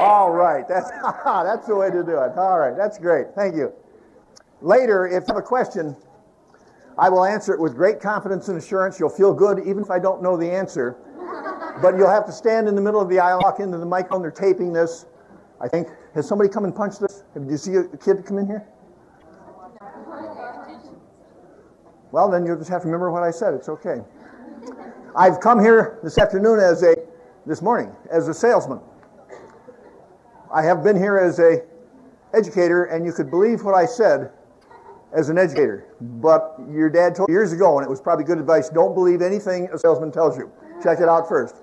All right, that's the way to do it. All right, that's great. Thank you. Later, if you have a question, I will answer it with great confidence and assurance. You'll feel good even if I don't know the answer. But you'll have to stand in the middle of the aisle, walk into the microphone. They're taping this, I think. Has somebody come and punched this? Did you see a kid come in here? Well, then you'll just have to remember what I said. It's okay. I've come here this morning as a salesman. I have been here as an educator, and you could believe what I said as an educator. But your dad told you years ago, and it was probably good advice, don't believe anything a salesman tells you. Check it out first.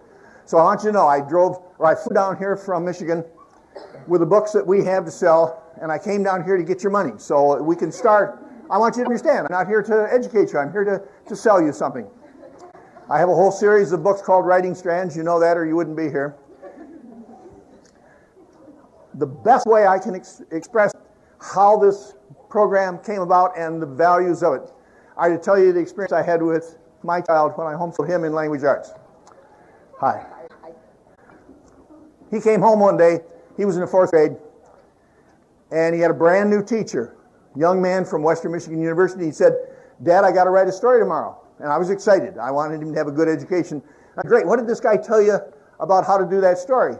So I want you to know, I flew down here from Michigan with the books that we have to sell, and I came down here to get your money. So we can start. I want you to understand, I'm not here to educate you. I'm here to sell you something. I have a whole series of books called Writing Strands. You know that, or you wouldn't be here. The best way I can express how this program came about and the values of it are to tell you the experience I had with my child when I homeschooled him in language arts. Hi. He came home one day. He was in the 4th grade, and he had a brand new teacher, young man from Western Michigan University. He said, "Dad, I got to write a story tomorrow." And I was excited. I wanted him to have a good education. Great. What did this guy tell you about how to do that story?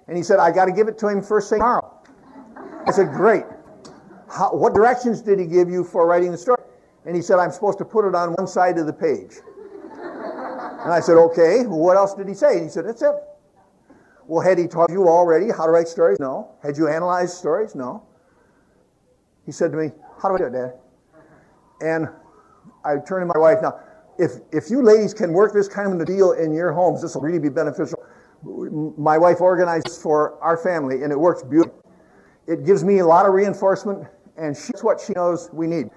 And he said, "I got to give it to him first thing tomorrow." I said, "Great. What directions did he give you for writing the story?" And he said, "I'm supposed to put it on one side of the page." And I said, "Okay. Well, what else did he say?" And he said, "That's it." Well, had he taught you already how to write stories? No. Had you analyzed stories? No. He said to me, "How do I do it, Dad?" And I turned to my wife. Now, if you ladies can work this kind of a deal in your homes, this will really be beneficial. My wife organizes for our family, and it works beautifully. It gives me a lot of reinforcement, and she's what she knows we need.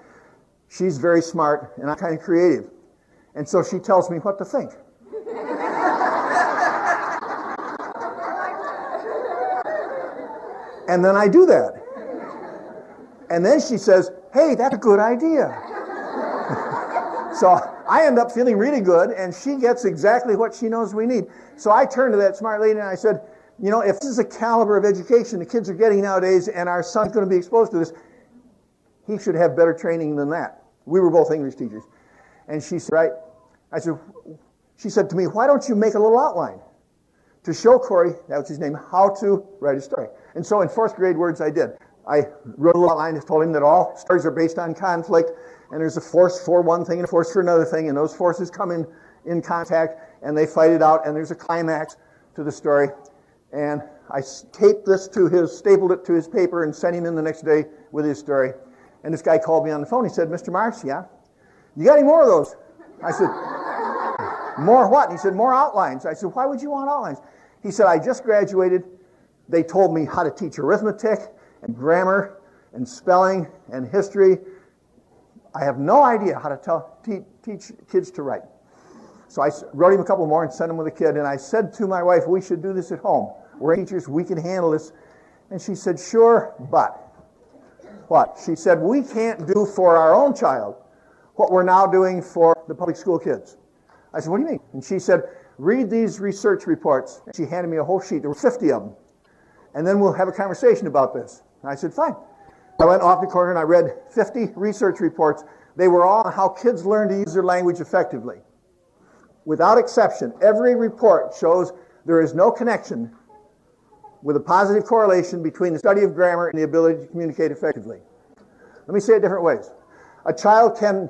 She's very smart, and I'm kind of creative. And so she tells me what to think. And then I do that. And then she says, "Hey, that's a good idea." So I end up feeling really good, and she gets exactly what she knows we need. So I turned to that smart lady and I said, "You know, if this is the caliber of education the kids are getting nowadays, and our son's going to be exposed to this, he should have better training than that." We were both English teachers. And she said, "Right." She said to me, "Why don't you make a little outline to show Corey," that was his name, "how to write a story?" And so in 4th grade words I did. I wrote a little outline and told him that all stories are based on conflict, and there's a force for one thing and a force for another thing, and those forces come in contact, and they fight it out, and there's a climax to the story. And I stapled it to his paper and sent him in the next day with his story. And this guy called me on the phone. He said, "Mr. Marks, yeah? You got any more of those?" I said, "More what?" And he said, "More outlines." I said, "Why would you want outlines?" He said, "I just graduated. They told me how to teach arithmetic and grammar and spelling and history. I have no idea how to teach kids to write." So I wrote him a couple more and sent him with a kid. And I said to my wife, "We should do this at home. We're teachers. We can handle this." And she said, "Sure, but..." What? She said, "We can't do for our own child what we're now doing for the public school kids." I said, "What do you mean?" And she said, "Read these research reports." And she handed me a whole sheet. There were 50 of them. "And then we'll have a conversation about this." And I said, "Fine." I went off the corner and I read 50 research reports. They were all on how kids learn to use their language effectively. Without exception, every report shows there is no connection with a positive correlation between the study of grammar and the ability to communicate effectively. Let me say it different ways. A child can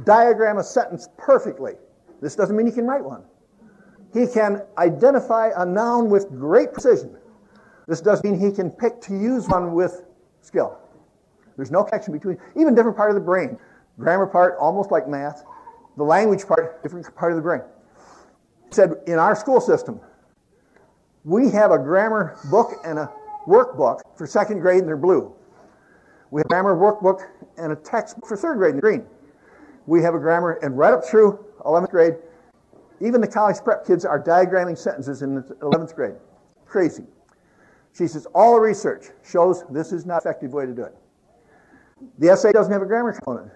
diagram a sentence perfectly. This doesn't mean he can write one. He can identify a noun with great precision. This doesn't mean he can pick to use one with skill. There's no connection between, even different part of the brain. Grammar part, almost like math. The language part, different part of the brain. He said, in our school system, we have a grammar book and a workbook for 2nd grade, and they're blue. We have a grammar workbook and a textbook for 3rd grade, and green. We have a grammar, and right up through 11th grade, even the college prep kids are diagramming sentences in the 11th grade. Crazy. She says, all the research shows this is not an effective way to do it. The essay doesn't have a grammar component.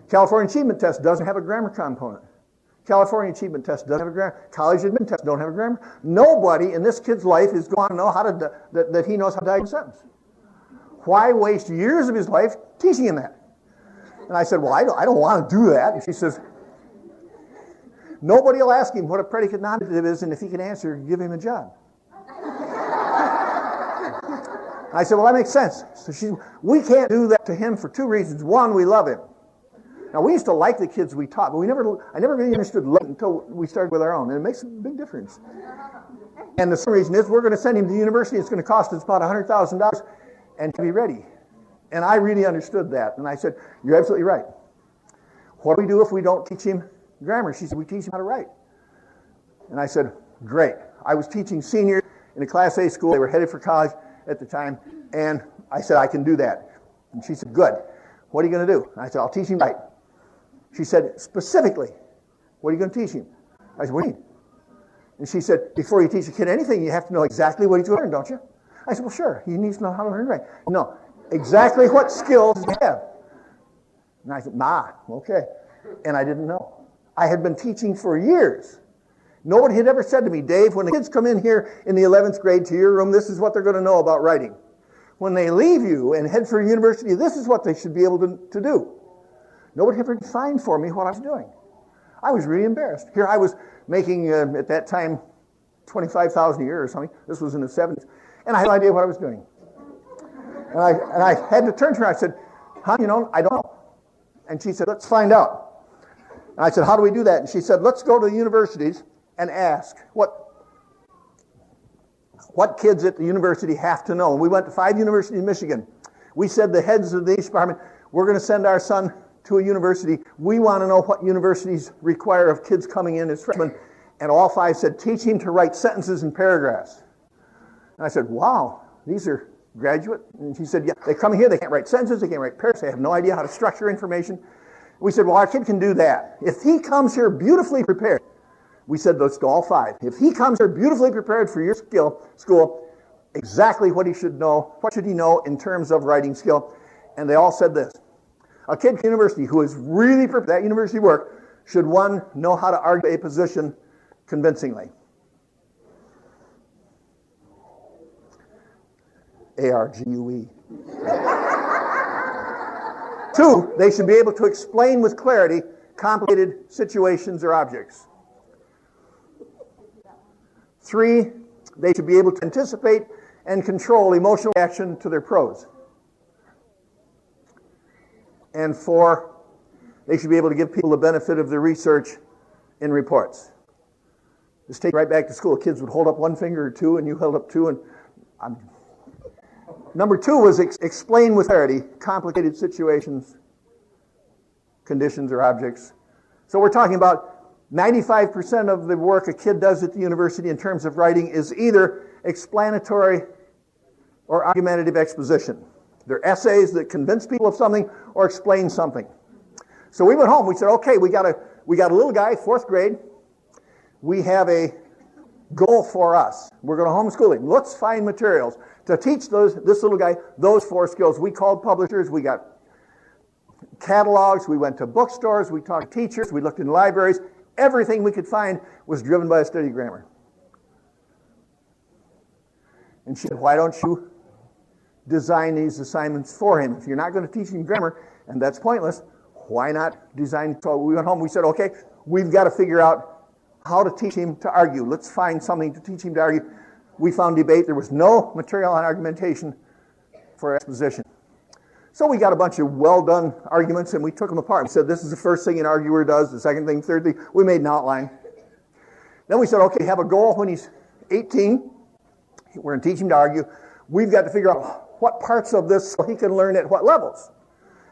California Achievement Test doesn't have a grammar component. California Achievement Test doesn't have a grammar. College Admission Test don't have a grammar. Nobody in this kid's life is going to know how to that he knows how to diagnose a sentence. Why waste years of his life teaching him that? And I said, well, I don't want to do that. And she says, nobody will ask him what a predicate nominative is, and if he can answer, give him a job. I said, well, that makes sense. So we can't do that to him for two reasons. One, we love him. Now, we used to like the kids we taught, but I never really understood love until we started with our own, and it makes a big difference. And the second reason is we're going to send him to university. It's going to cost us about $100,000, and to be ready. And I really understood that. And I said, you're absolutely right. What do we do if we don't teach him grammar? She said, we teach him how to write. And I said, great. I was teaching seniors in a Class A school. They were headed for college at the time. And I said, I can do that. And she said, good. What are you going to do? And I said, I'll teach him to write. She said, specifically, what are you going to teach him? I said, what do you mean? And she said, before you teach a kid anything, you have to know exactly what he's going to learn, don't you? I said, well, sure. He needs to know how to learn to write. No, exactly what skills does he have? And I said, okay. And I didn't know. I had been teaching for years. Nobody had ever said to me, Dave, when the kids come in here in the 11th grade to your room, this is what they're going to know about writing. When they leave you and head for university, this is what they should be able to do. Nobody ever defined for me what I was doing. I was really embarrassed. Here I was making, at that time, $25,000 a year or something. This was in the 70s. And I had no idea what I was doing. And I had to turn to her. I said, I don't know. And she said, let's find out. And I said, how do we do that? And she said, let's go to the universities and ask what kids at the university have to know. And we went to 5 universities in Michigan. We said, the heads of the English department, we're going to send our son to a university. We want to know what universities require of kids coming in as freshmen. And all 5 said, teach him to write sentences and paragraphs. And I said, wow, these are graduate? And she said, yeah, they come here, they can't write sentences, they can't write paragraphs, they have no idea how to structure information. We said, well, our kid can do that. If he comes here beautifully prepared, we said those to all 5. If he comes here beautifully prepared for your school, exactly what he should know, what should he know in terms of writing skill? And they all said this. A kid at university who is really prepared for that university work should, 1, know how to argue a position convincingly. ARGUE. 2, they should be able to explain with clarity complicated situations or objects. 3, they should be able to anticipate and control emotional reaction to their prose. And 4, they should be able to give people the benefit of their research in reports. Just take it right back to school. Kids would hold up 1 finger or 2, and you held up 2, and Number 2 was explain with clarity complicated situations, conditions, or objects. So we're talking about 95% of the work a kid does at the university in terms of writing is either explanatory or argumentative exposition. They're essays that convince people of something or explain something. So we went home. We said, okay, we got a little guy, 4th grade. We have a goal for us. We're going to homeschool him. Let's find materials to teach this little guy those 4 skills. We called publishers. We got catalogs. We went to bookstores. We talked to teachers. We looked in libraries. Everything we could find was driven by a study of grammar. And she said, why don't you design these assignments for him? If you're not going to teach him grammar, and that's pointless, why not design? So we went home. We said, okay, we've got to figure out how to teach him to argue. Let's find something to teach him to argue. We found debate. There was no material on argumentation for exposition. So we got a bunch of well-done arguments, and we took them apart. We said, this is the first thing an arguer does, the second thing, third thing. We made an outline. Then we said, okay, have a goal when he's 18. We're going to teach him to argue. We've got to figure out what parts of this he can learn at what levels.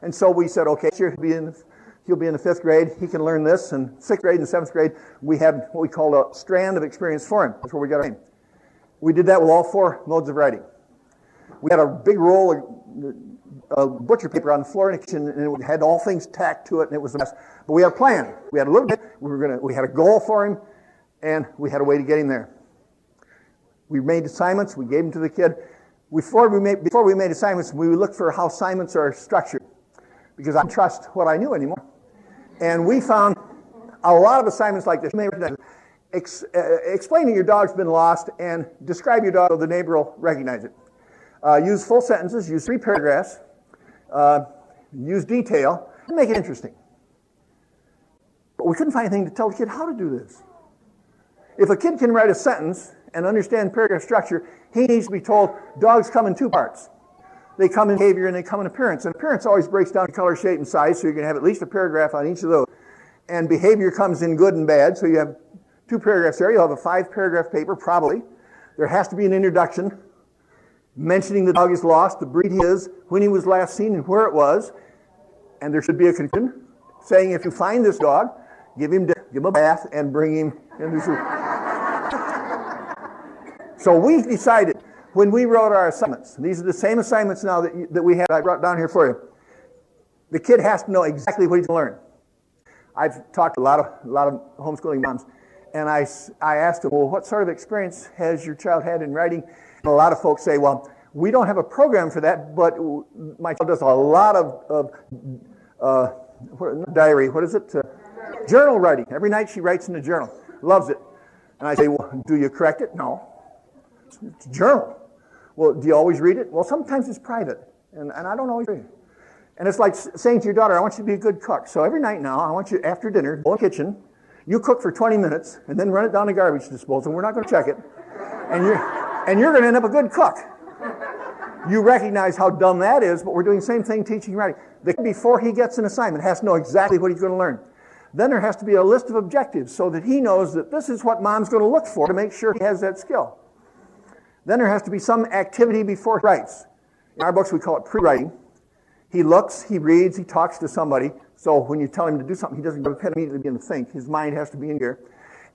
And so we said, okay, he'll be in the 5th grade. He can learn this. And 6th grade and 7th grade, we had what we called a strand of experience for him. That's where we got our aim. We did that with all 4 modes of writing. We had a big roll of butcher paper on the floor in the kitchen, and it had all things tacked to it, and it was a mess. But we had a plan. We had a little bit. We had a goal for him, and we had a way to get him there. We made assignments. We gave them to the kid. Before we made assignments, we would look for how assignments are structured, because I didn't trust what I knew anymore. And we found A lot of assignments like this, you may recognize explaining your dog's been lost and describe your dog so the neighbor will recognize it. Use full sentences, use 3 paragraphs, use detail, and make it interesting. But we couldn't find anything to tell the kid how to do this. If a kid can write a sentence and understand paragraph structure, he needs to be told dogs come in 2 parts. They come in behavior and they come in appearance. And appearance always breaks down color, shape, and size, so you're going to have at least a paragraph on each of those. And behavior comes in good and bad, so you have 2 paragraphs there. You'll have a 5-paragraph paper, probably. There has to be an introduction mentioning the dog is lost, the breed he is, when he was last seen, and where it was. And there should be a conclusion saying if you find this dog, give him a bath and bring him in the zoo. So we decided when we wrote our assignments, these are the same assignments now that we had, I brought down here for you. The kid has to know exactly what he's going to learn. I've talked to a lot of homeschooling moms, and I asked them, well, what sort of experience has your child had in writing? And a lot of folks say, well, we don't have a program for that, but my child does a lot of diary, what is it? Journal writing. Every night she writes in a journal. Loves it. And I say, well, do you correct it? No. It's a journal. Well, do you always read it? Well, sometimes it's private, and I don't always read it. And it's like saying to your daughter, I want you to be a good cook. So every night now, I want you, after dinner, go in the kitchen, you cook for 20 minutes, and then run it down the garbage disposal. We're not going to check it. And you're going to end up a good cook. You recognize how dumb that is, but we're doing the same thing teaching writing. Before he gets an assignment, has to know exactly what he's going to learn. Then there has to be a list of objectives so that he knows that this is what mom's going to look for to make sure he has that skill. Then there has to be some activity before he writes. In our books, we call it pre-writing. He looks, he reads, he talks to somebody. So when you tell him to do something, he doesn't go to pen immediately begin to think. His mind has to be in here.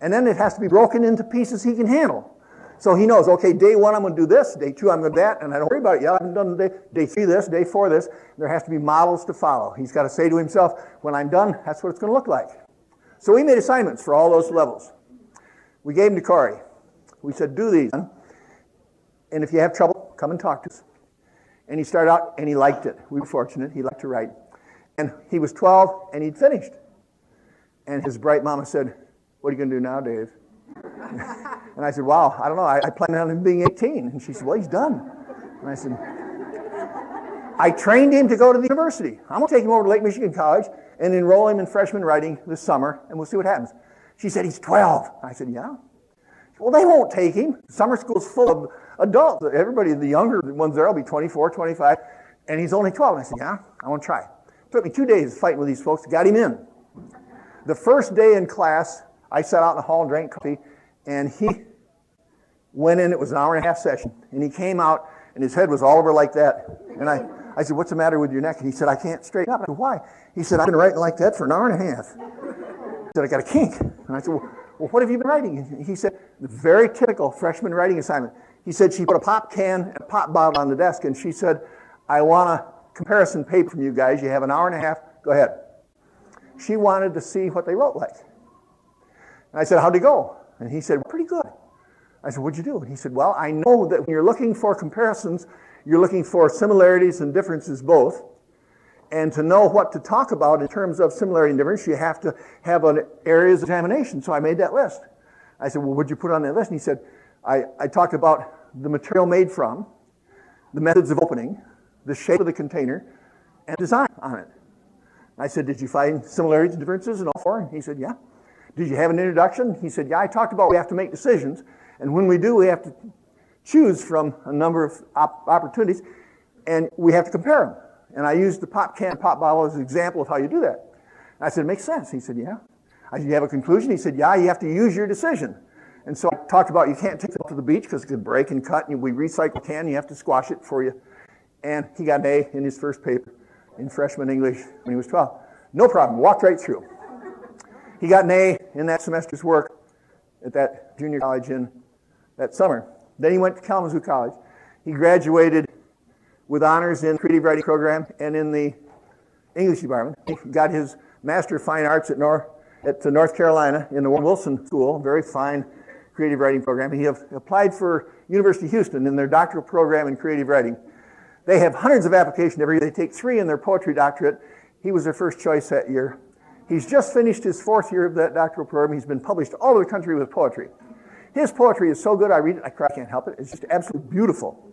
And then it has to be broken into pieces he can handle. So he knows, okay, day 1 I'm going to do this, day 2 I'm going to do that, and I don't worry about it yet. I haven't done day 3 this, day 4 this. There has to be models to follow. He's got to say to himself, when I'm done, that's what it's going to look like. So we made assignments for all those levels. We gave them to Corey. We said, do these. And if you have trouble, come and talk to us. And he started out, and he liked it. We were fortunate. He liked to write. And he was 12, and he'd finished. And his bright mama said, what are you going to do now, Dave? And I said, wow, I don't know. I planned on him being 18. And she said, well, he's done. And I said, I trained him to go to the university. I'm going to take him over to Lake Michigan College and enroll him in freshman writing this summer, and we'll see what happens. She said, he's 12. I said, yeah. Well, they won't take him. Summer school's full of adults. Everybody, the younger ones there will be 24, 25, and he's only 12. And I said, yeah, I want to try. It took me 2 days fighting with these folks, got him in. The first day in class, I sat out in the hall and drank coffee, and he went in. It was an hour-and-a-half session, and he came out, and his head was all over like that. And I said, what's the matter with your neck? And he said, I can't straighten up. I said, why? He said, I've been writing like that for an hour and a half. He said, I got a kink. And I said, well, what have you been writing? And he said, the very typical freshman writing assignment. He said she put a pop can and a pop bottle on the desk, and she said, I want a comparison paper from you guys. You have an hour and a half. Go ahead. She wanted to see what they wrote like. And I said, how'd it go? And he said, pretty good. I said, what'd you do? And he said, well, I know that when you're looking for comparisons, you're looking for similarities and differences both. And to know what to talk about in terms of similarity and difference, you have to have an areas examination. So I made that list. I said, well, what'd you put on that list? And he said, I talked about the material made from, the methods of opening, the shape of the container, and design on it. I said, did you find similarities and differences in all 4? And he said, yeah. Did you have an introduction? He said, yeah, I talked about we have to make decisions. And when we do, we have to choose from a number of opportunities, and we have to compare them. And I used the pop can, pop bottle as an example of how you do that. And I said, it makes sense. He said, yeah. I said, you have a conclusion? He said, yeah, you have to use your decision. And so I talked about you can't take it to the beach because it could break and cut, and we recycle the can, you have to squash it for you. And he got an A in his first paper in freshman English when he was 12. No problem, walked right through. He got an A in that semester's work at that junior college in that summer. Then he went to Kalamazoo College. He graduated with honors in the creative writing program and in the English department. He got his Master of Fine Arts at North Carolina in the Warren Wilson School, very fine creative writing program. He applied for University of Houston in their doctoral program in creative writing. They have hundreds of applications every year. They take 3 in their poetry doctorate. He was their first choice that year. He's just finished his 4th year of that doctoral program. He's been published all over the country with poetry. His poetry is so good, I read it, I cry, I can't help it. It's just absolutely beautiful.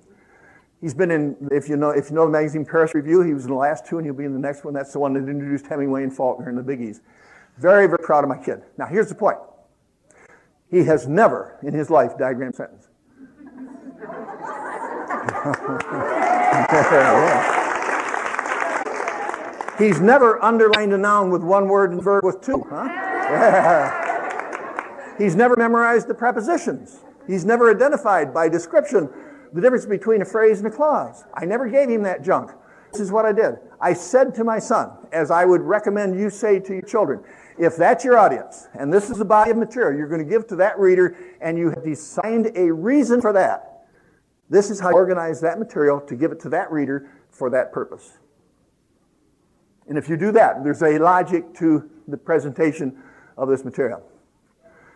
He's been in, if you know the magazine Paris Review, he was in the last 2 and he'll be in the next one. That's the one that introduced Hemingway and Faulkner and the biggies. Very, very proud of my kid. Now here's the point. He has never in his life diagrammed a sentence. He's never underlined a noun with 1 word and verb with 2. Huh? Yeah. He's never memorized the prepositions. He's never identified by description the difference between a phrase and a clause. I never gave him that junk. This is what I did. I said to my son, as I would recommend you say to your children, if that's your audience, and this is the body of material you're going to give to that reader, and you have designed a reason for that, this is how you organize that material to give it to that reader for that purpose. And if you do that, there's a logic to the presentation of this material.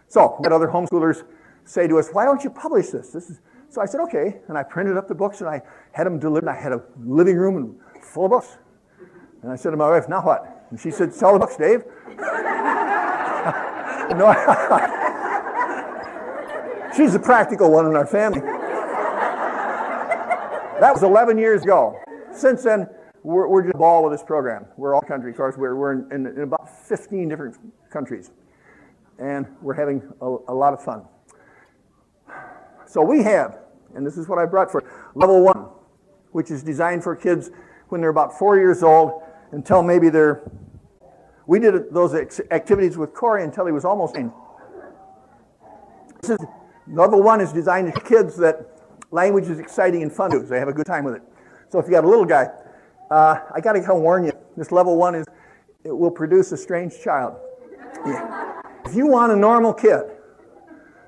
So, we had other homeschoolers say to us, why don't you publish this? So I said, okay. And I printed up the books and I had them delivered. I had a living room full of books. And I said to my wife, now what? And she said, sell the books, Dave. No, she's the practical one in our family. That was 11 years ago. Since then, we're just a ball with this program. We're all country. Of course, we're in about 15 different countries. And we're having a lot of fun. So we have, and this is what I brought for level 1, which is designed for kids when they're about 4 years old until maybe we did those activities with Corey until he was almost 9. Level 1 is designed for kids that language is exciting and fun to. They have a good time with it. So if you got a little guy, I got to come warn you, this level 1 it will produce a strange child. Yeah. If you want a normal kid,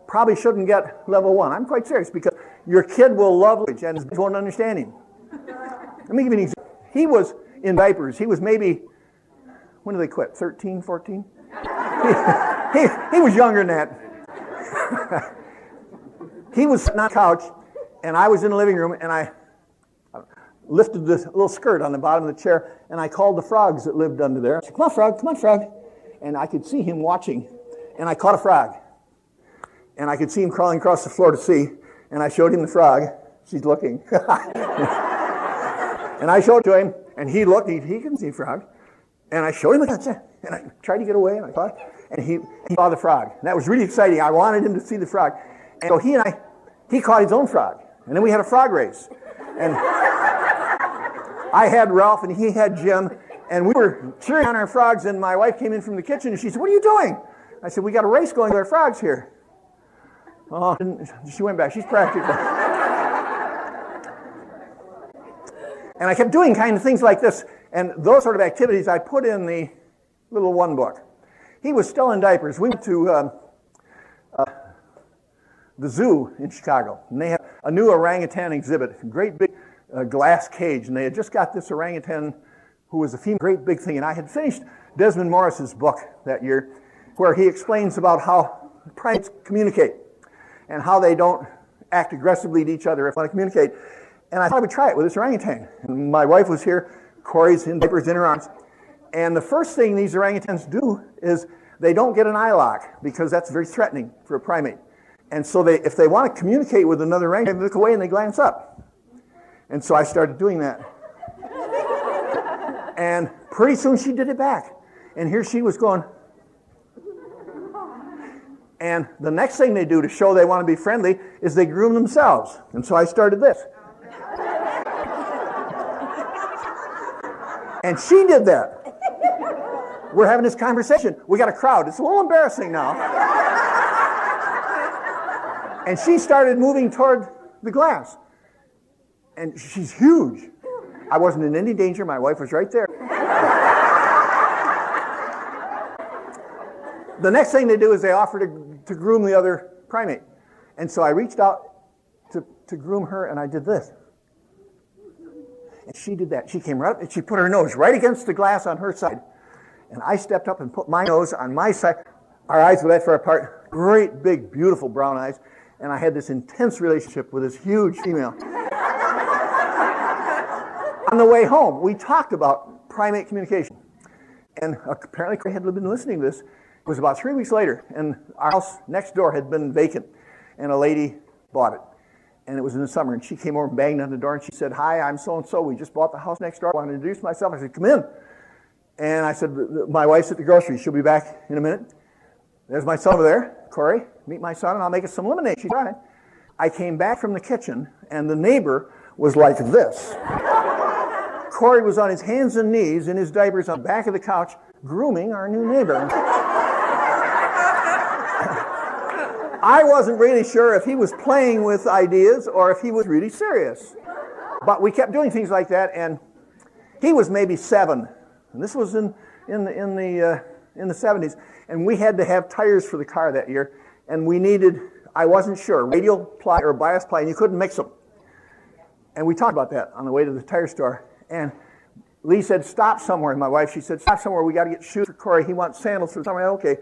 probably shouldn't get level 1. I'm quite serious because your kid will love language and won't understand him. Let me give you an example. He was in diapers. He was maybe, when did they quit? 13, 14? He was younger than that. He was sitting on the couch and I was in the living room and I lifted this little skirt on the bottom of the chair and I called the frogs that lived under there. I said, come on, frog, come on, frog. And I could see him watching and I caught a frog. And I could see him crawling across the floor to see. And I showed him the frog. She's looking. And I showed it to him. And he looked. He couldn't see the frog. And I showed him it. And I tried to get away. And I caught it. And he saw the frog. And that was really exciting. I wanted him to see the frog. And so he caught his own frog. And then we had a frog race. And I had Ralph and he had Jim. And we were cheering on our frogs. And my wife came in from the kitchen. And she said, what are you doing? I said, we got a race going with our frogs here. Oh, she went back. She's practical. And I kept doing kind of things like this. And those sort of activities I put in the little 1 book. He was still in diapers. We went to the zoo in Chicago. And they had a new orangutan exhibit. A great big glass cage. And they had just got this orangutan who was a female, great big thing. And I had finished Desmond Morris's book that year where he explains about how primates communicate. And how they don't act aggressively to each other if they want to communicate. And I thought I would try it with this orangutan. And my wife was here. Corey's in diapers in her arms. And the first thing these orangutans do is they don't get an eye lock because that's very threatening for a primate. And so if they want to communicate with another orangutan, they look away and they glance up. And so I started doing that. And pretty soon she did it back. And here she was going. And the next thing they do to show they want to be friendly is they groom themselves. And so I started this. And she did that. We're having this conversation. We got a crowd. It's a little embarrassing now. And she started moving toward the glass. And she's huge. I wasn't in any danger. My wife was right there. The next thing they do is they offer to groom the other primate. And so I reached out to groom her, and I did this. And she did that. She came right up, and she put her nose right against the glass on her side. And I stepped up and put my nose on my side. Our eyes were that far apart. Great, big, beautiful brown eyes. And I had this intense relationship with this huge female. On the way home, we talked about primate communication. And apparently Corey had been listening to this. It was about 3 weeks later, and our house next door had been vacant, and a lady bought it. And it was in the summer, and she came over and banged on the door, and she said, "Hi, I'm so-and-so. We just bought the house next door. I want to introduce myself." I said, "Come in." And I said, "My wife's at the grocery. She'll be back in a minute." There's my son over there. "Corey, meet my son, and I'll make us some lemonade." She tried. I came back from the kitchen, and the neighbor was like this. Corey was on his hands and knees in his diapers on the back of the couch, grooming our new neighbor. I wasn't really sure if he was playing with ideas or if he was really serious. But we kept doing things like that, and he was maybe 7. And this was in the 70s. And we had to have tires for the car that year. And we needed, I wasn't sure, radial ply or bias ply, and you couldn't mix them. And we talked about that on the way to the tire store. And Lee said, "Stop somewhere." And my wife, she said, "Stop somewhere. We got to get shoes for Corey. He wants sandals for summer." Okay.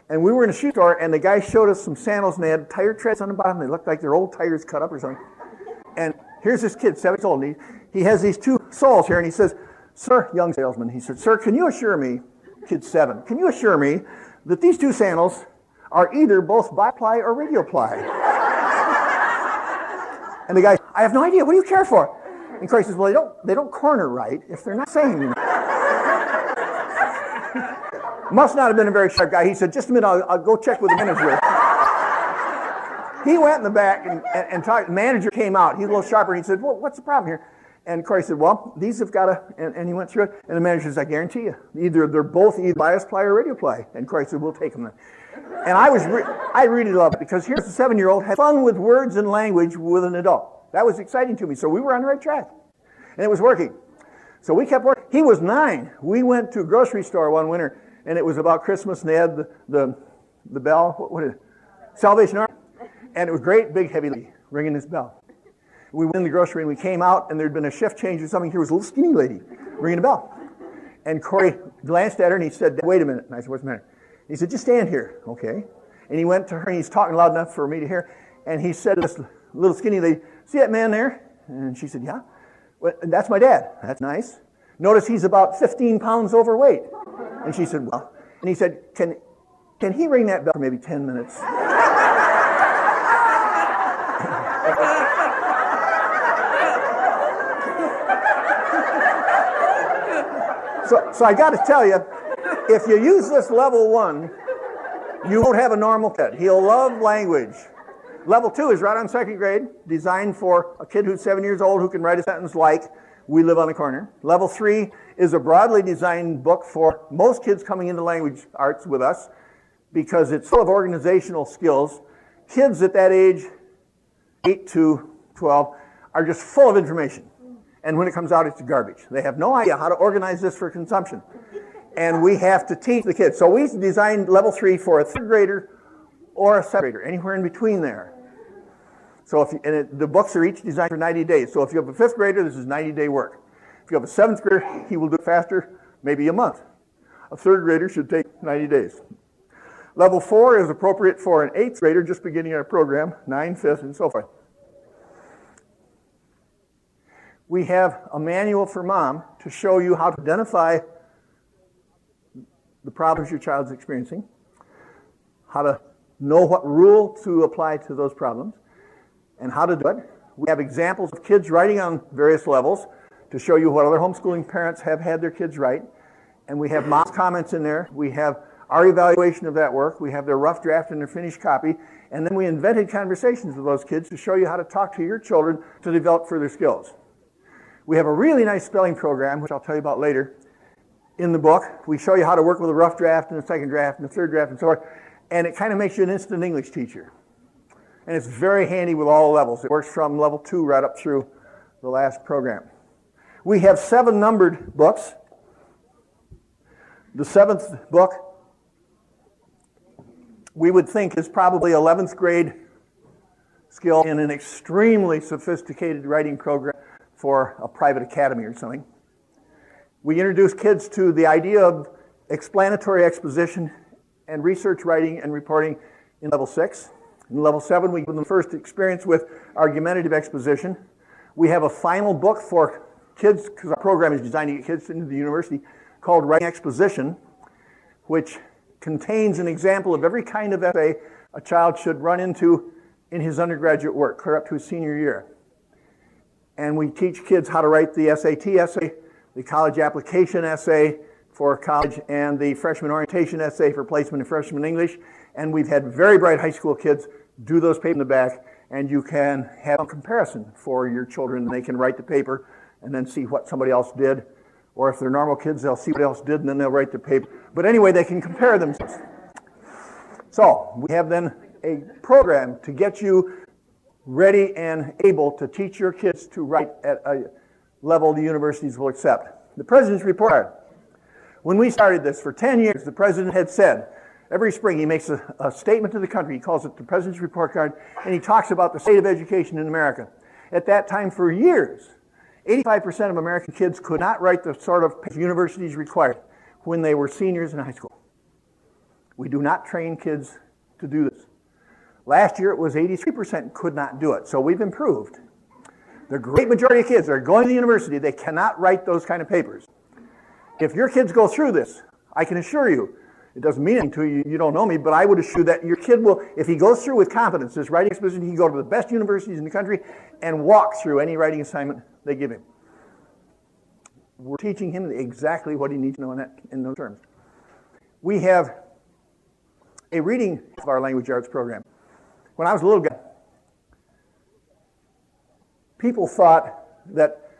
And we were in a shoe store, and the guy showed us some sandals, and they had tire treads on the bottom. They looked like their old tires cut up or something. And here's this kid, 7 years old, and he has these 2 soles here, and he says, "Sir," young salesman, he said, "Sir, can you assure me," kid 7, "can you assure me that these 2 sandals are either both bi-ply or radial ply?" And the guy, "I have no idea. What do you care for?" And Corey says, "Well, they don't corner right if they're not saying." Must not have been a very sharp guy. He said, "Just a minute, I'll go check with the manager." He went in the back and talked. The manager came out. He's a little sharper. And he said, "Well, what's the problem here?" And Corey said, "Well, these have got to," and he went through it. And the manager says, "I guarantee you, they're both either bias ply or radial ply." And Corey said, "We'll take them then." And I really loved it, because here's a 7-year-old had fun with words and language with an adult. That was exciting to me. So we were on the right track. And it was working. So we kept working. He was 9. We went to a grocery store one winter, and it was about Christmas, and they had the bell, what is it? Salvation Army. And it was great, big, heavy lady ringing this bell. We went in the grocery, and we came out, and there'd been a shift change or something. Here was a little skinny lady ringing a bell. And Corey glanced at her, and he said, "Wait a minute." And I said, "What's the matter?" He said, "Just stand here." Okay. And he went to her, and he's talking loud enough for me to hear. And he said to this little skinny lady, "See that man there?" And she said, "Yeah." "Well, that's my dad." "That's nice. Notice he's about 15 pounds overweight." And she said, "Well." And he said, Can he ring that bell for maybe 10 minutes? So I got to tell you, if you use this level 1, you won't have a normal kid. He'll love language. Level 2 is right on 2nd grade, designed for a kid who's 7 years old who can write a sentence like, "We live on the corner." Level 3 is a broadly designed book for most kids coming into language arts with us, because it's full of organizational skills. Kids at that age, 8 to 12, are just full of information. And when it comes out, it's garbage. They have no idea how to organize this for consumption. And we have to teach the kids. So we designed level 3 for a 3rd grader or a 7th grader, anywhere in between there. So the books are each designed for 90 days. So if you have a 5th grader, this is 90-day work. If you have a 7th grader, he will do it faster, maybe a month. A 3rd grader should take 90 days. Level 4 is appropriate for an 8th grader just beginning our program, 9, 5th, and so forth. We have a manual for mom to show you how to identify the problems your child's experiencing, how to know what rule to apply to those problems, and how to do it. We have examples of kids writing on various levels to show you what other homeschooling parents have had their kids write. And we have mom's comments in there. We have our evaluation of that work. We have their rough draft and their finished copy. And then we invented conversations with those kids to show you how to talk to your children to develop further skills. We have a really nice spelling program, which I'll tell you about later, in the book. We show you how to work with a rough draft and a 2nd draft and a 3rd draft and so forth. And it kind of makes you an instant English teacher. And it's very handy with all levels. It works from level 2 right up through the last program. We have 7 numbered books. The 7th book we would think is probably 11th grade skill in an extremely sophisticated writing program for a private academy or something. We introduce kids to the idea of explanatory exposition and research writing and reporting in level 6. In level 7, we give them the first experience with argumentative exposition. We have a final book for kids, because our program is designed to get kids into the university, called Writing Exposition. which contains an example of every kind of essay a child should run into in his undergraduate work, clear up to his senior year. And we teach kids how to write the SAT essay, the college application essay for college, and the freshman orientation essay for placement in freshman English. And we've had very bright high school kids do those papers in the back, and you can have a comparison for your children. They can write the paper and then see what somebody else did. Or if they're normal kids, they'll see what else did, and then they'll write the paper. But anyway, they can compare themselves. So we have then a program to get you ready and able to teach your kids to write at a level the universities will accept. The President's Report Card. When we started this, for 10 years, the President had said, every spring he makes a statement to the country. He calls it the President's Report Card, and he talks about the state of education in America. At that time, for years, 85% of American kids could not write the sort of universities required when they were seniors in high school. We do not train kids to do this. Last year, it was 83% could not do it, so we've improved. The great majority of kids that are going to the university, they cannot write those kind of papers. If your kids go through this, I can assure you, it doesn't mean anything to you, you don't know me, but I would assure that your kid will, if he goes through with confidence this writing exposition, he can go to the best universities in the country and walk through any writing assignment they give him. We're teaching him exactly what he needs to know in those terms. We have a reading of our language arts program. When I was a little guy, people thought that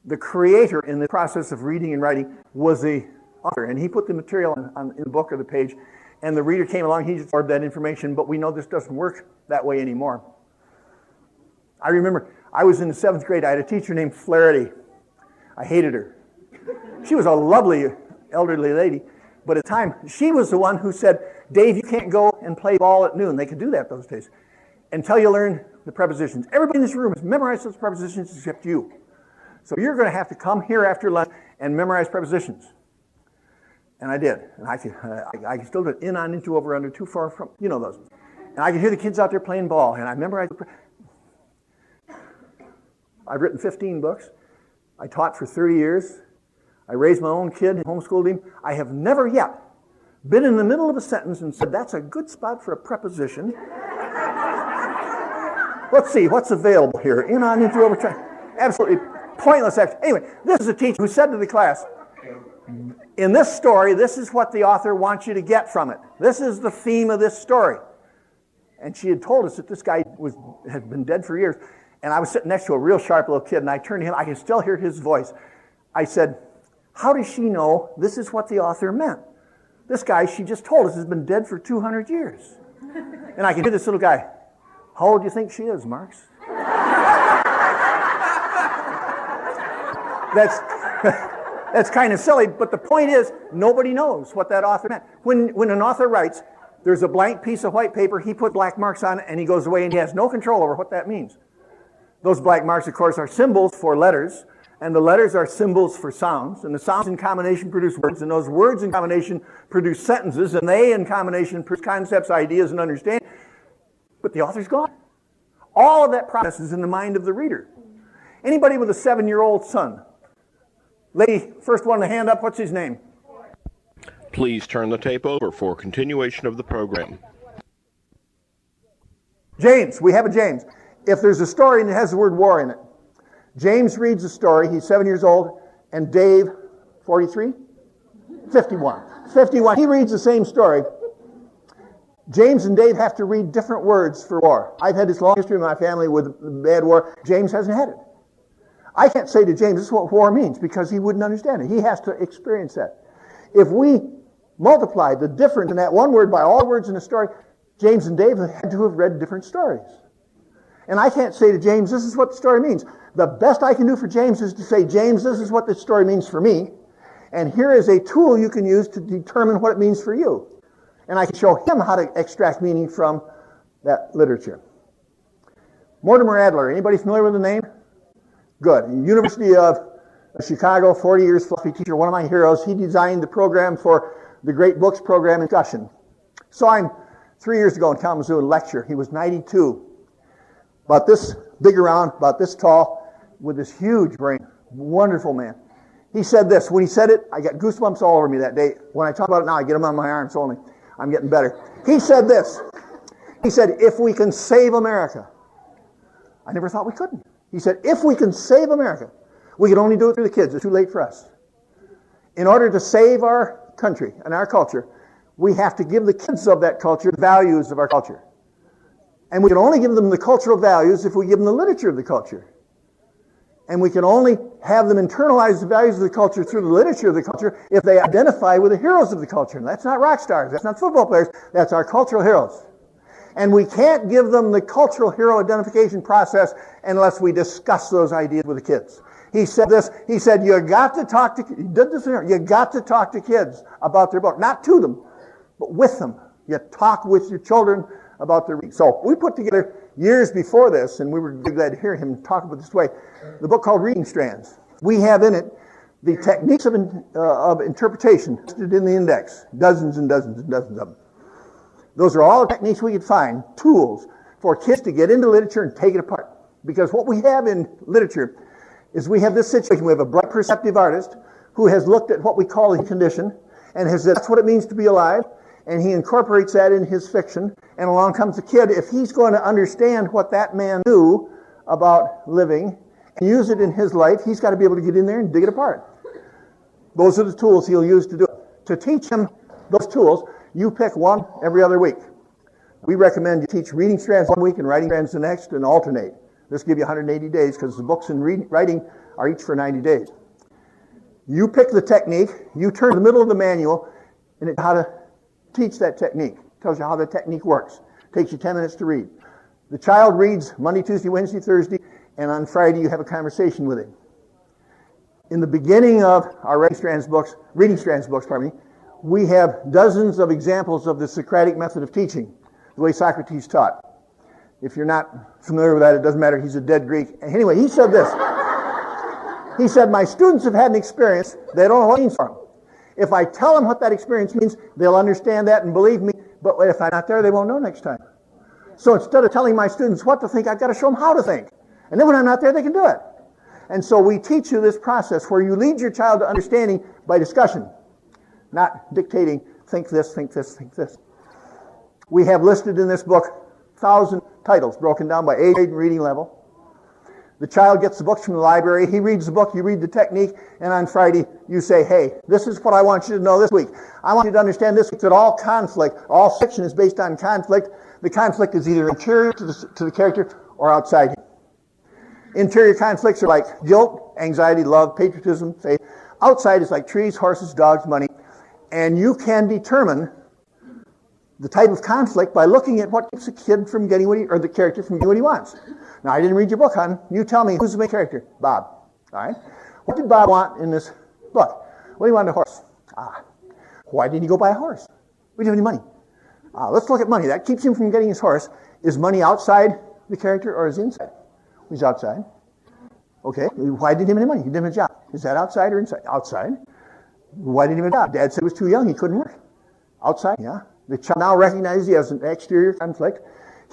the creator in the process of reading and writing was the author, and he put the material in the book or the page, and the reader came along, he absorbed that information, but we know this doesn't work that way anymore. I remember I was in the 7th grade. I had a teacher named Flaherty. I hated her. She was a lovely elderly lady, but at the time, she was the one who said, Dave, you can't go and play ball at noon. They could do that those days. Until you learn the prepositions. Everybody in this room has memorized those prepositions except you. So you're going to have to come here after lunch and memorize prepositions. And I did. And I can still do it in, on, into, over, under, too far from, you know those. And I could hear the kids out there playing ball, and I memorized. I've written 15 books. I taught for 30 years. I raised my own kid and homeschooled him. I have never yet been in the middle of a sentence and said, that's a good spot for a preposition. Let's see, what's available here? In, on, into, over, absolutely pointless action. Anyway, this is a teacher who said to the class, in this story, this is what the author wants you to get from it. This is the theme of this story. And she had told us that this guy had been dead for years. And I was sitting next to a real sharp little kid, and I turned to him. I can still hear his voice. I said, how does she know this is what the author meant? This guy, she just told us, has been dead for 200 years. And I can hear this little guy. How old do you think she is, Marx? That's kind of silly, but the point is, nobody knows what that author meant. When an author writes, there's a blank piece of white paper, he put black marks on it, and he goes away, and he has no control over what that means. Those black marks, of course, are symbols for letters, and the letters are symbols for sounds, and the sounds in combination produce words, and those words in combination produce sentences, and they in combination produce concepts, ideas, and understanding. But the author's gone. All of that process is in the mind of the reader. Anybody with a 7-year-old son? Lady, first one to hand up, what's his name? Please turn the tape over for continuation of the program. James, we have a James. If there's a story and it has the word war in it, James reads the story, he's 7 years old, and Dave, 43? 51. 51, he reads the same story. James and Dave have to read different words for war. I've had this long history in my family with bad war. James hasn't had it. I can't say to James, this is what war means, because he wouldn't understand it. He has to experience that. If we multiply the difference in that one word by all the words in the story, James and Dave had to have read different stories. And I can't say to James, this is what the story means. The best I can do for James is to say, James, this is what this story means for me. And here is a tool you can use to determine what it means for you. And I can show him how to extract meaning from that literature. Mortimer Adler, anybody familiar with the name? Good. University of Chicago, 40 years philosophy teacher, one of my heroes. He designed the program for the Great Books program in discussion. Saw him 3 years ago in Kalamazoo in lecture. He was 92. About this big around, about this tall, with this huge brain. Wonderful man. He said this. When he said it, I got goosebumps all over me that day. When I talk about it now, I get them on my arms only. I'm getting better. He said this. He said, if we can save America. I never thought we couldn't. He said, if we can save America, we can only do it through the kids. It's too late for us. In order to save our country and our culture, we have to give the kids of that culture the values of our culture. And we can only give them the cultural values if we give them the literature of the culture. And we can only have them internalize the values of the culture through the literature of the culture if they identify with the heroes of the culture. And that's not rock stars, that's not football players, that's our cultural heroes. And we can't give them the cultural hero identification process unless we discuss those ideas with the kids. He said this, he said, you got to talk to kids about their book. Not to them, but with them. You talk with your children about their reading. So we put together years before this, and we were glad to hear him talk about this way, the book called Writing Strands. We have in it the techniques of interpretation listed in the index, dozens and dozens and dozens of them. Those are all the techniques we could find, tools for kids to get into literature and take it apart. Because what we have in literature is we have this situation. We have a bright, perceptive artist who has looked at what we call the condition and has said that's what it means to be alive, and he incorporates that in his fiction, and along comes the kid. If he's going to understand what that man knew about living and use it in his life, he's got to be able to get in there and dig it apart. Those are the tools he'll use to do it. To teach him those tools, you pick one every other week. We recommend you teach Reading Strands one week and Writing Strands the next, and alternate. This will give you 180 days because the books in writing are each for 90 days. You pick the technique, you turn to the middle of the manual, and it's how to teach that technique. It tells you how the technique works. It takes you 10 minutes to read. The child reads Monday, Tuesday, Wednesday, Thursday, and on Friday you have a conversation with him. In the beginning of our Reading Strands books, we have dozens of examples of the Socratic method of teaching, the way Socrates taught. If you're not familiar with that, it doesn't matter. He's a dead Greek. Anyway, he said this. He said, my students have had an experience. They don't know what it means for them. If I tell them what that experience means, they'll understand that and believe me. But if I'm not there, they won't know next time. So instead of telling my students what to think, I've got to show them how to think. And then when I'm not there, they can do it. And so we teach you this process where you lead your child to understanding by discussion, not dictating, think this, think this, think this. We have listed in this book 1,000 titles broken down by age and reading level. The child gets the books from the library. He reads the book, you read the technique, and on Friday you say, hey, this is what I want you to know this week. I want you to understand this week that all conflict, all fiction is based on conflict. The conflict is either interior to the character or outside him. Interior conflicts are like guilt, anxiety, love, patriotism, faith. Outside is like trees, horses, dogs, money. And you can determine the type of conflict by looking at what keeps a kid from getting what or the character from getting what he wants. Now, I didn't read your book, hon. You tell me, who's the main character? Bob. All right? What did Bob want in this book? Well, he wanted a horse. Why didn't he go buy a horse? We didn't have any money. Let's look at money. That keeps him from getting his horse. Is money outside the character or is inside? He's outside. Okay. Why didn't he have any money? He didn't have a job. Is that outside or inside? Outside. Why didn't he have a job? Dad said he was too young. He couldn't work. Outside. Yeah. The child now recognizes he has an exterior conflict.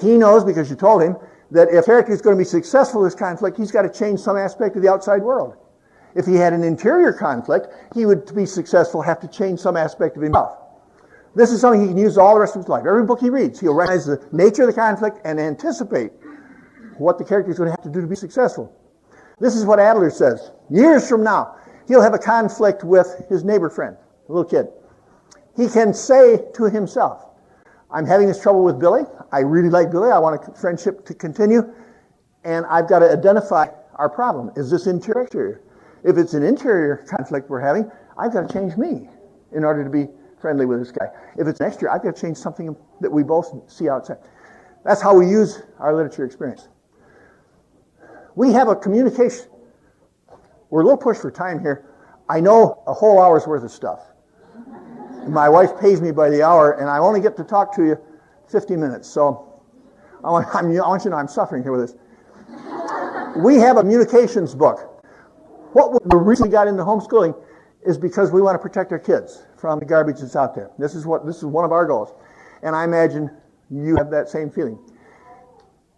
He knows, because you told him, that if character is going to be successful in this conflict, he's got to change some aspect of the outside world. If he had an interior conflict, he would, to be successful, have to change some aspect of himself. This is something he can use all the rest of his life. Every book he reads, he'll recognize the nature of the conflict and anticipate what the character is going to have to do to be successful. This is what Adler says. Years from now, he'll have a conflict with his neighbor friend, a little kid. He can say to himself, I'm having this trouble with Billy. I really like Billy. I want a friendship to continue. And I've got to identify our problem. Is this interior or exterior? If it's an interior conflict we're having, I've got to change me in order to be friendly with this guy. If it's an exterior, I've got to change something that we both see outside. That's how we use our literature experience. We have a communication. We're a little pushed for time here. I know a whole hour's worth of stuff. My wife pays me by the hour, and I only get to talk to you 50 minutes. So I want you to know I'm suffering here with this. We have a communications book. What we recently got into homeschooling is because we want to protect our kids from the garbage that's out there. This is one of our goals. And I imagine you have that same feeling.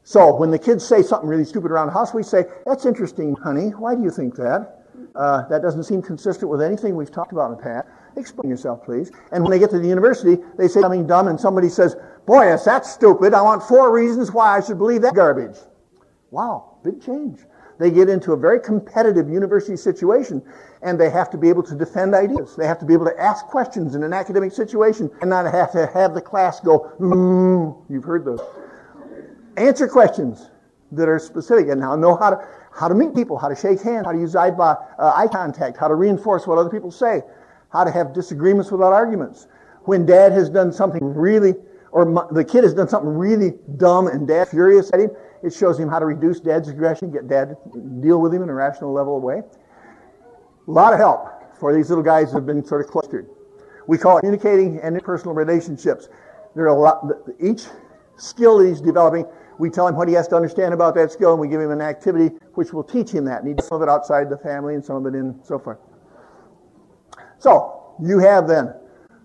So when the kids say something really stupid around the house, we say, that's interesting, honey. Why do you think that? That doesn't seem consistent with anything we've talked about in the past. Explain yourself, please. And when they get to the university, they say something dumb, and somebody says, boy, yes, that's stupid. I want 4 reasons why I should believe that garbage. Wow, big change. They get into a very competitive university situation, and they have to be able to defend ideas. They have to be able to ask questions in an academic situation and not have to have the class go, you've heard those. Answer questions that are specific, and now know how to meet people, how to shake hands, how to use eye contact, how to reinforce what other people say, how to have disagreements without arguments. When dad has done something really, or the kid has done something really dumb and dad's furious at him, it shows him how to reduce dad's aggression, get dad to deal with him in a rational level way. A lot of help for these little guys who have been sort of clustered. We call it communicating and interpersonal relationships. There are a lot, each skill that he's developing, we tell him what he has to understand about that skill, and we give him an activity which will teach him that. And he does some of it outside the family and some of it in so forth. So, you have then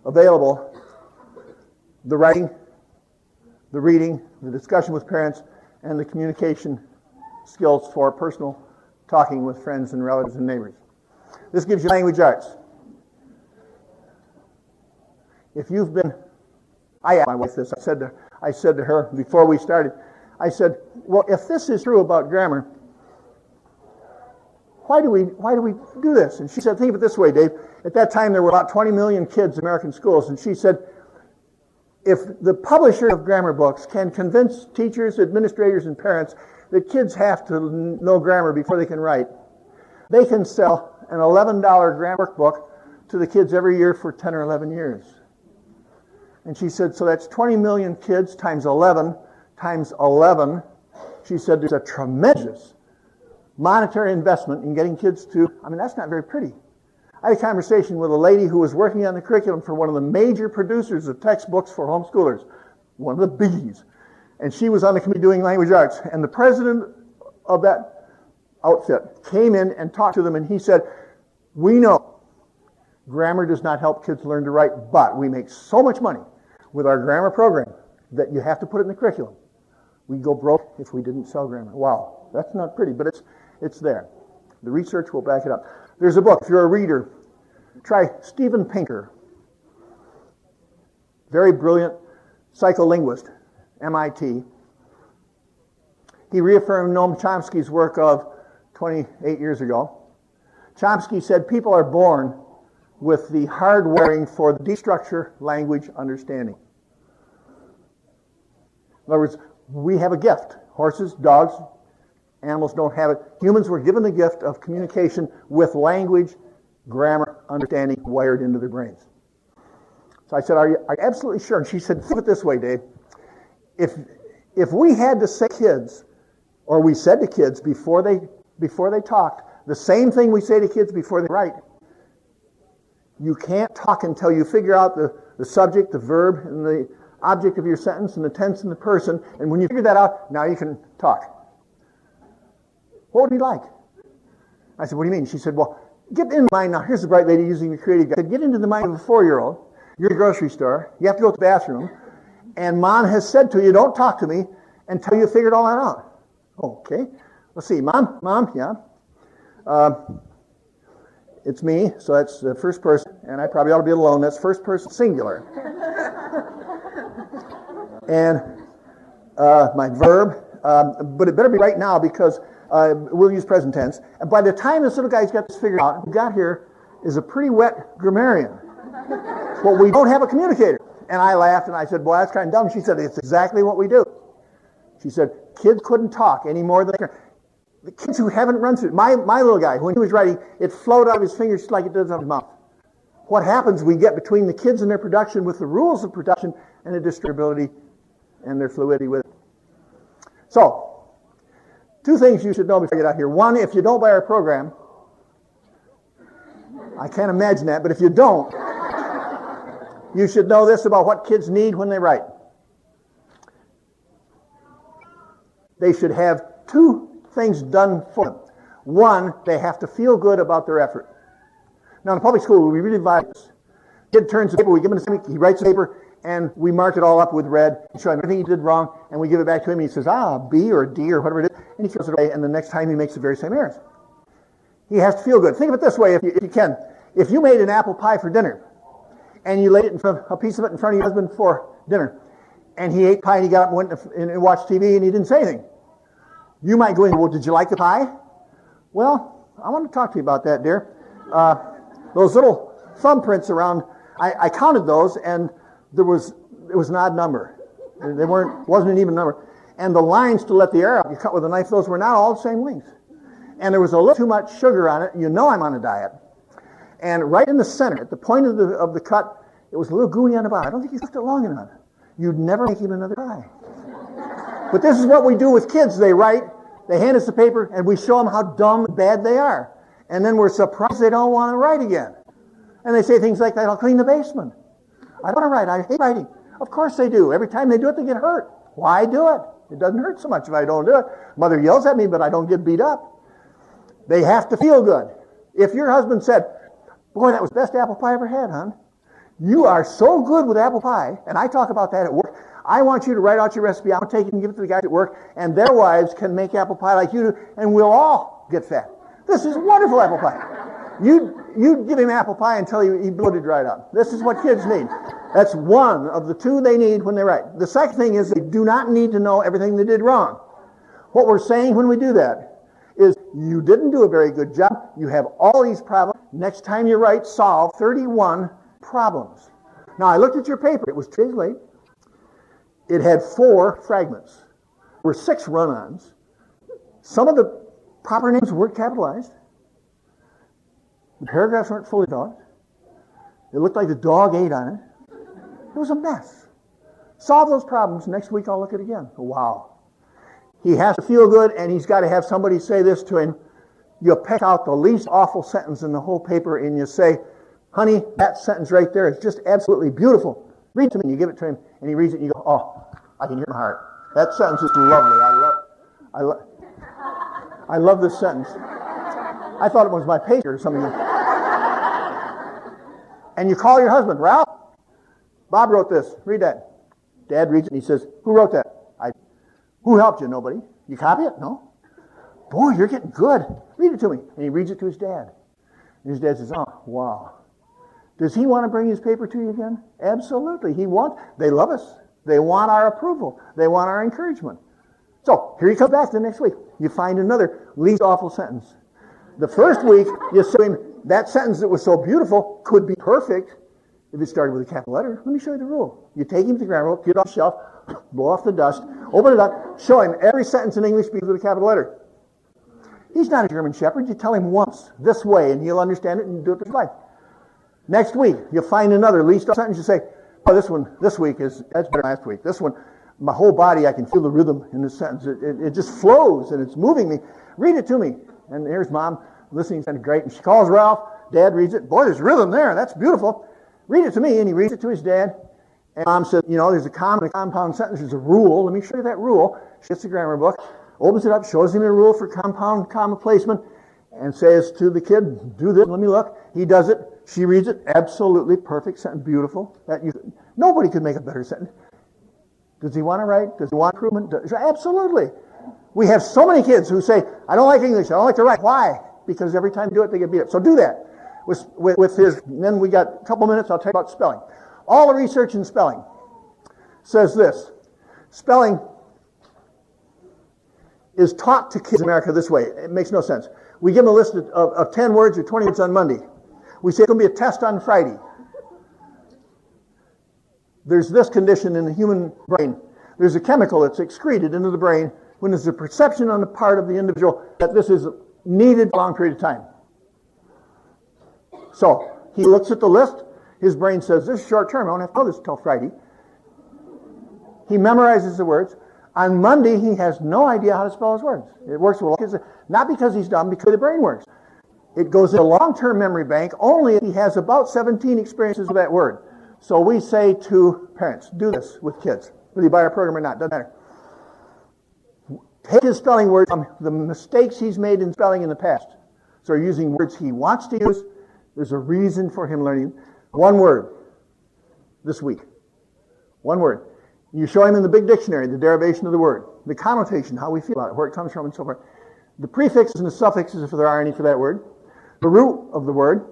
available the writing, the reading, the discussion with parents, and the communication skills for personal talking with friends and relatives and neighbors. This gives you language arts. If you've been, I asked my wife this, I said to her before we started, I said, well, if this is true about grammar, why do we do this? And she said, think of it this way, Dave. At that time, there were about 20 million kids in American schools, and she said, if the publisher of grammar books can convince teachers, administrators, and parents that kids have to know grammar before they can write, they can sell an $11 grammar book to the kids every year for 10 or 11 years. And she said, so that's 20 million kids times 11 times 11. She said there's a tremendous monetary investment in getting kids to, that's not very pretty. I had a conversation with a lady who was working on the curriculum for one of the major producers of textbooks for homeschoolers, one of the biggies. And she was on the committee doing language arts. And the president of that outfit came in and talked to them, and he said, we know grammar does not help kids learn to write, but we make so much money with our grammar program that you have to put it in the curriculum. We'd go broke if we didn't sell grammar. Wow, that's not pretty, but it's there. The research will back it up. There's a book, if you're a reader, try Steven Pinker. Very brilliant psycholinguist, MIT. He reaffirmed Noam Chomsky's work of 28 years ago. Chomsky said people are born with the hardwiring for the destructure language understanding. In other words, we have a gift. Horses, dogs, animals don't have it. Humans were given the gift of communication with language, grammar, understanding wired into their brains. So I said, are you absolutely sure? And she said, think of it this way, Dave. If we had to say to kids, or we said to kids before they talked, the same thing we say to kids before they write, you can't talk until you figure out the subject, the verb, and the object of your sentence, and the tense and the person. And when you figure that out, now you can talk. What would he like? I said, what do you mean? She said, well, get in mind now. Here's the bright lady using the creative guide. I said, get into the mind of a 4-year-old. You're at the grocery store. You have to go to the bathroom. And mom has said to you, don't talk to me until you figured all that out. Okay. Let's see. Mom, yeah. It's me, so that's the first person. And I probably ought to be alone. That's first person singular. And my verb, but it better be right now because we'll use present tense. And by the time this little guy's got this figured out, we got here is a pretty wet grammarian. But we don't have a communicator. And I laughed and I said, boy, that's kind of dumb. She said, it's exactly what we do. She said, kids couldn't talk any more than they can. The kids who haven't run through it, my little guy, when he was writing, it flowed out of his fingers just like it does out of his mouth. What happens, we get between the kids and their production with the rules of production and the distributability and their fluidity with it. So, 2 things you should know before you get out here. One, if you don't buy our program, I can't imagine that, but if you don't, you should know this about what kids need when they write. They should have 2 things done for them. One, they have to feel good about their effort. Now, in a public school, we really value this. Kid turns the paper, we give him the same, he writes the paper, and we mark it all up with red, and show him everything he did wrong, and we give it back to him, and he says, B or D or whatever it is, and he throws it away, and the next time he makes the very same errors. He has to feel good. Think of it this way, if you can. If you made an apple pie for dinner, and you laid it in front, a piece of it in front of your husband for dinner, and he ate pie and he got up and went and watched TV and he didn't say anything, you might go in, well, did you like the pie? Well, I want to talk to you about that, dear. Those little thumbprints around, I counted those, and it was an odd number. Wasn't an even number. And the lines to let the air out, you cut with a knife, those were not all the same length. And there was a little too much sugar on it. You know I'm on a diet. And right in the center, at the point of the cut, it was a little gooey on the bottom. I don't think you left it long enough. You'd never make him another pie. But this is what we do with kids. They write, they hand us the paper, and we show them how dumb and bad they are. And then we're surprised they don't want to write again. And they say things like, I'll clean the basement. I don't want to write. I hate writing. Of course they do. Every time they do it, they get hurt. Why do it? It doesn't hurt so much if I don't do it. Mother yells at me, but I don't get beat up. They have to feel good. If your husband said, boy, that was the best apple pie I ever had, hon. You are so good with apple pie, and I talk about that at work. I want you to write out your recipe. I want to take it and give it to the guys at work, and their wives can make apple pie like you do, and we'll all get fat. This is wonderful apple pie. You give him apple pie until he bloated right out. This is what kids need. That's one of the two they need when they write. The second thing is they do not need to know everything they did wrong. What we're saying when we do that is you didn't do a very good job. You have all these problems. Next time you write, solve 31 problems. Now, I looked at your paper. It was 2 days late. It had 4 fragments. There were 6 run-ons. Some of the proper names weren't capitalized. The paragraphs weren't fully developed. It looked like the dog ate on it. It was a mess. Solve those problems. Next week I'll look at it again. Wow. He has to feel good, and he's got to have somebody say this to him. You pick out the least awful sentence in the whole paper, and you say, honey, that sentence right there is just absolutely beautiful. Read it to me, and you give it to him, and he reads it, and you go, oh, I can hear it in my heart. That sentence is lovely. I love this sentence. I thought it was my pager or something. And you call your husband, Ralph, Bob wrote this. Read that. Dad reads it, and he says, who wrote that? Who helped you? Nobody. You copy it? No. Boy, you're getting good. Read it to me. And he reads it to his dad. And his dad says, oh, wow. Does he want to bring his paper to you again? Absolutely. They love us. They want our approval. They want our encouragement. So, here you come back the next week. You find another least awful sentence. The first week, you say to him, that sentence that was so beautiful could be perfect if it started with a capital letter. Let me show you the rule. You take him to the grammar book, get it off the shelf, blow off the dust, open it up, show him every sentence in English begins with a capital letter. He's not a German shepherd. You tell him once, this way, and he'll understand it and do it this way. Next week, you'll find another least awful sentence. You say, oh, this week that's better than last week. This one, my whole body, I can feel the rhythm in this sentence. It just flows, and it's moving me. Read it to me. And here's Mom listening, kind of great. And she calls Ralph. Dad reads it. Boy, there's rhythm there. That's beautiful. Read it to me. And he reads it to his dad. And Mom said, there's a compound sentence. There's a rule. Let me show you that rule. She gets the grammar book, opens it up, shows him a rule for compound comma placement, and says to the kid, do this. Let me look. He does it. She reads it. Absolutely perfect sentence. Beautiful. Nobody could make a better sentence. Does he want to write? Does he want improvement? Absolutely. We have so many kids who say, I don't like English. I don't like to write. Why? Because every time they do it, they get beat up. So do that. With his, and then we got a couple minutes, I'll tell you about spelling. All the research in spelling says this. Spelling is taught to kids in America this way. It makes no sense. We give them a list of 10 words or 20 words on Monday. We say it's going to be a test on Friday. There's this condition in the human brain. There's a chemical that's excreted into the brain when there's a perception on the part of the individual that this is needed for a long period of time. So he looks at the list. His brain says, this is short term. I don't have to know this until Friday. He memorizes the words. On Monday, he has no idea how to spell his words. It works well. Not because he's dumb, because the brain works. It goes in a long-term memory bank only if he has about 17 experiences with that word. So we say to parents, do this with kids, whether you buy our program or not, doesn't matter. Take his spelling words from the mistakes he's made in spelling in the past. So using words he wants to use, there's a reason for him learning. One word this week. One word. You show him in the big dictionary the derivation of the word, the connotation, how we feel about it, where it comes from, and so forth. The prefixes and the suffixes, if there are any for that word. the root of the word,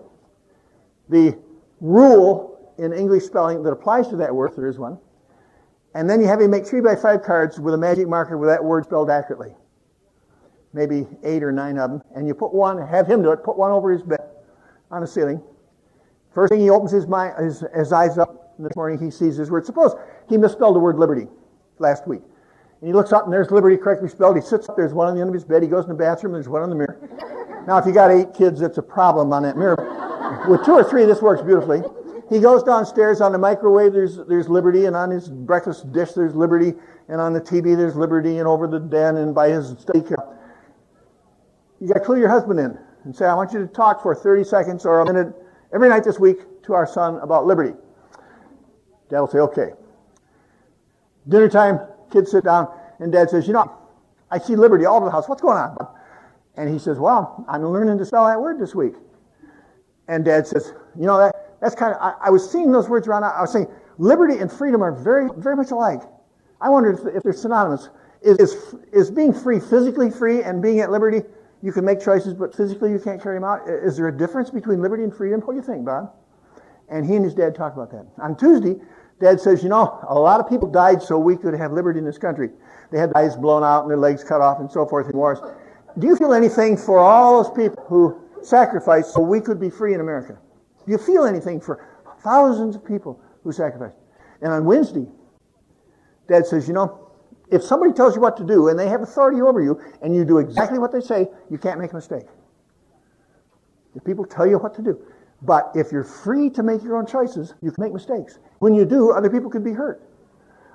the rule in English spelling that applies to that word, if there is one, and then you have him make 3x5 cards with a magic marker with that word spelled accurately. Maybe 8 or 9 of them, and you put one, have him do it, put one over his bed on the ceiling. First thing he opens his eyes up this morning, he sees his word. Suppose he misspelled the word liberty last week. And he looks up and there's liberty correctly spelled. He sits up, there's one on the end of his bed. He goes in the bathroom, there's one on the mirror. Now, if you got 8 kids, it's a problem on that mirror. With 2 or 3, this works beautifully. He goes downstairs on the microwave, there's liberty, and on his breakfast dish, there's liberty, and on the TV, there's liberty, and over the den and by his study chair. You got to clue your husband in and say, I want you to talk for 30 seconds or a minute every night this week to our son about liberty. Dad will say, okay. Dinner time, kids sit down, and Dad says, I see liberty all over the house. What's going on? And he says, well, I'm learning to spell that word this week. And Dad says, that's kind of, I was seeing those words around. I was saying, liberty and freedom are very, very much alike. I wonder if they're synonymous. Is being free physically free and being at liberty? You can make choices, but physically you can't carry them out. Is there a difference between liberty and freedom? What do you think, Bob? And he and his dad talk about that. On Tuesday, Dad says, a lot of people died so we could have liberty in this country. They had their eyes blown out and their legs cut off and so forth in wars. Do you feel anything for all those people who sacrificed so we could be free in America? Do you feel anything for thousands of people who sacrificed? And on Wednesday, Dad says, if somebody tells you what to do and they have authority over you and you do exactly what they say, you can't make a mistake. If people tell you what to do. But if you're free to make your own choices, you can make mistakes. When you do, other people could be hurt.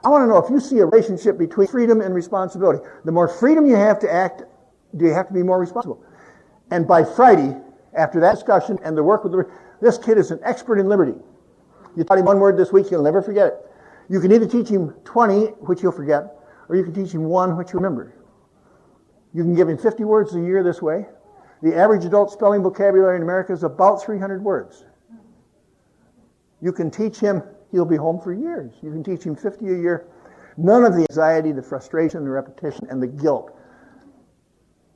I want to know if you see a relationship between freedom and responsibility. The more freedom you have to act, do you have to be more responsible? And by Friday, after that discussion and the work with this kid is an expert in liberty. You taught him one word this week, he'll never forget it. You can either teach him 20, which he'll forget, or you can teach him 1, which you remember. You can give him 50 words a year this way. The average adult spelling vocabulary in America is about 300 words. You can teach him, he'll be home for years. You can teach him 50 a year. None of the anxiety, the frustration, the repetition, and the guilt.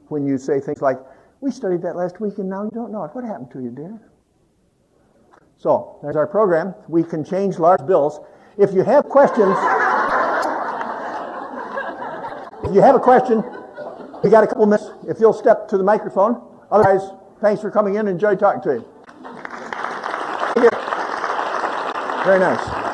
When you say things like, we studied that last week and now you don't know it. What happened to you, dear? So, there's our program. We can change large bills. If you have questions, we got a couple minutes. If you'll step to the microphone. Otherwise, thanks for coming in. Enjoy talking to you. Very nice.